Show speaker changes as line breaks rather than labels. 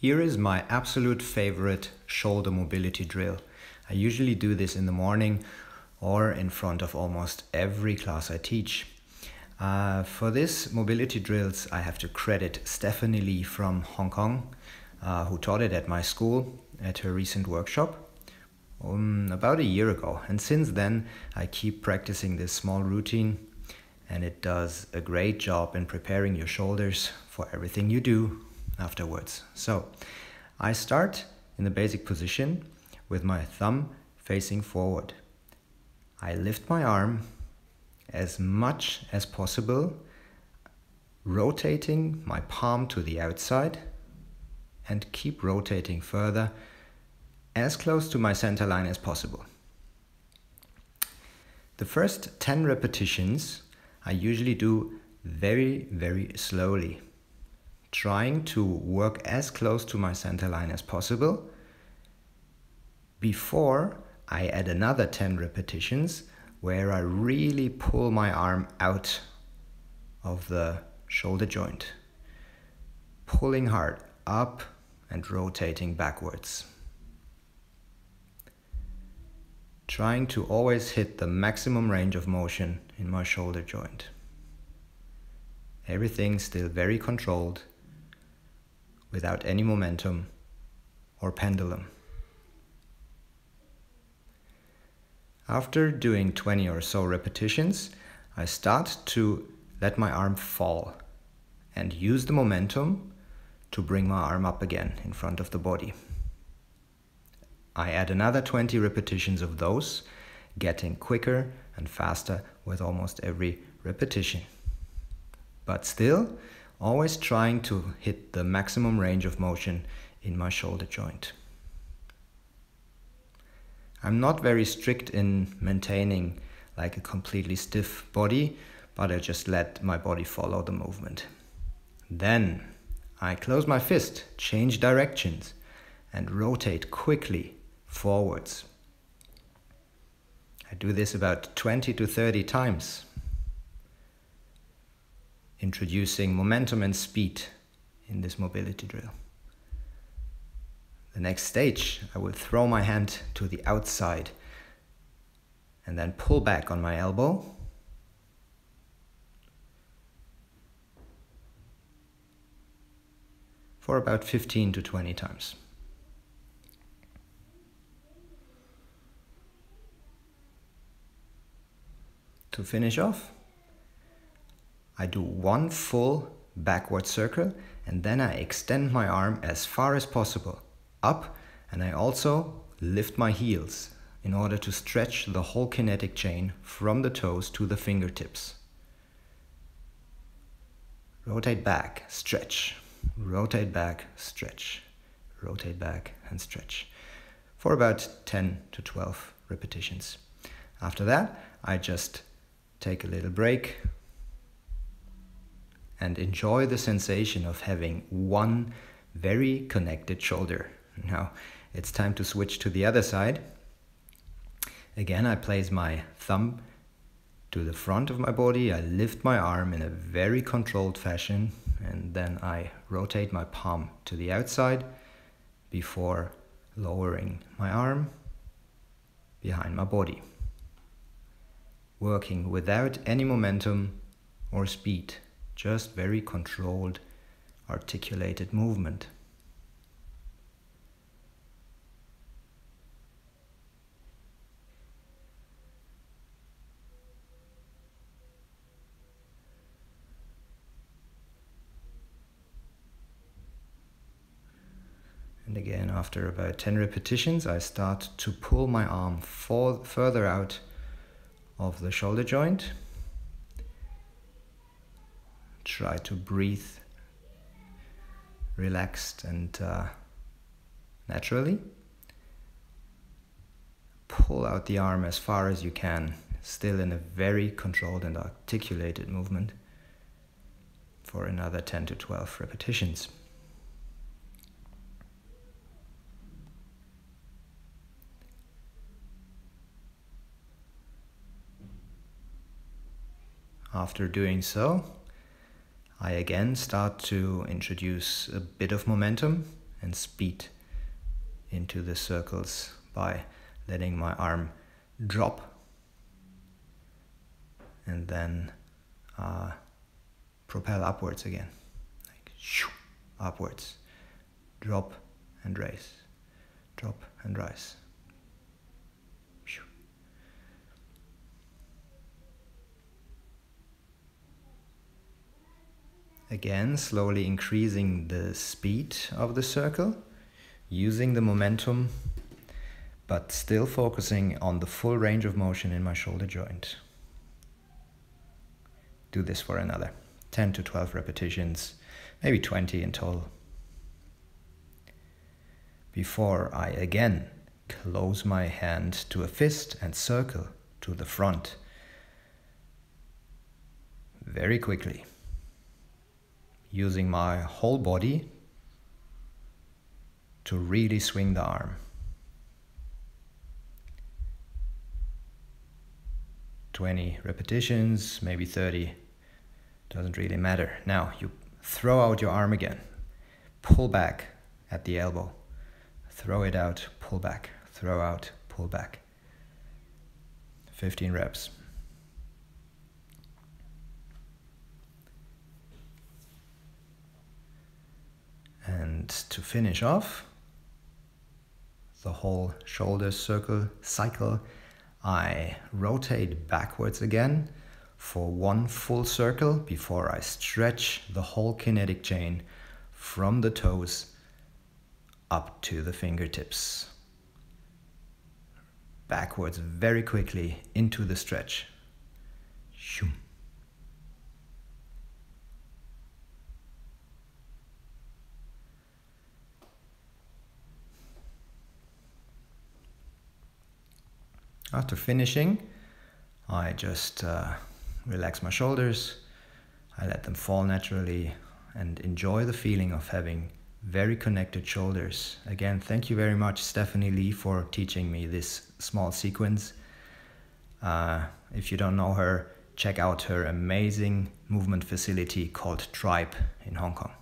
Here is my absolute favorite shoulder mobility drill. I usually do this in the morning or in front of almost every class I teach. For this mobility drills, I have to credit Stephanie Lee from Hong Kong, who taught it at my school at her recent workshop about a year ago. And since then, I keep practicing this small routine, and it does a great job in preparing your shoulders for everything you do afterwards. So I start in the basic position with my thumb facing forward. I lift my arm as much as possible, rotating my palm to the outside, and keep rotating further as close to my center line as possible. The first 10 repetitions I usually do very, very slowly, trying to work as close to my center line as possible before I add another 10 repetitions where I really pull my arm out of the shoulder joint, pulling hard up and rotating backwards. Trying to always hit the maximum range of motion in my shoulder joint. Everything still very controlled, without any momentum or pendulum. After doing 20 or so repetitions, I start to let my arm fall and use the momentum to bring my arm up again in front of the body. I add another 20 repetitions of those, getting quicker and faster with almost every repetition. But still, always trying to hit the maximum range of motion in my shoulder joint. I'm not very strict in maintaining like a completely stiff body, but I just let my body follow the movement. Then I close my fist, change directions, and rotate quickly forwards. I do this about 20 to 30 times, introducing momentum and speed in this mobility drill. The next stage, I will throw my hand to the outside and then pull back on my elbow. For about 15 to 20 times. To finish off, I do one full backward circle and then I extend my arm as far as possible up, and I also lift my heels in order to stretch the whole kinetic chain from the toes to the fingertips. Rotate back, stretch, rotate back, stretch, rotate back and stretch for about 10 to 12 repetitions. After that, I just take a little break and enjoy the sensation of having one very connected shoulder. Now it's time to switch to the other side. Again, I place my thumb to the front of my body, I lift my arm in a very controlled fashion, and then I rotate my palm to the outside before lowering my arm behind my body. Working without any momentum or speed, just very controlled, articulated movement. And again, after about 10 repetitions, I start to pull my arm further out of the shoulder joint. Try to breathe relaxed and naturally. Pull out the arm as far as you can, still in a very controlled and articulated movement for another 10 to 12 repetitions. After doing so, I again start to introduce a bit of momentum and speed into the circles by letting my arm drop and then propel upwards again, like shoo, upwards, drop and raise, drop and rise. Shoo. Again, slowly increasing the speed of the circle, using the momentum, but still focusing on the full range of motion in my shoulder joint. Do this for another 10 to 12 repetitions, maybe 20 in total. Before I again close my hand to a fist and circle to the front. Very quickly. Using my whole body to really swing the arm. 20 repetitions, maybe 30, doesn't really matter. Now you throw out your arm again, pull back at the elbow, throw it out, pull back, throw out, pull back. 15 reps. And to finish off the whole shoulder circle cycle, I rotate backwards again for one full circle before I stretch the whole kinetic chain from the toes up to the fingertips. Backwards very quickly into the stretch. Shoom. After finishing, I just relax my shoulders, I let them fall naturally and enjoy the feeling of having very connected shoulders. Again, thank you very much, Stephanie Lee, for teaching me this small sequence. If you don't know her, check out her amazing movement facility called Tribe in Hong Kong.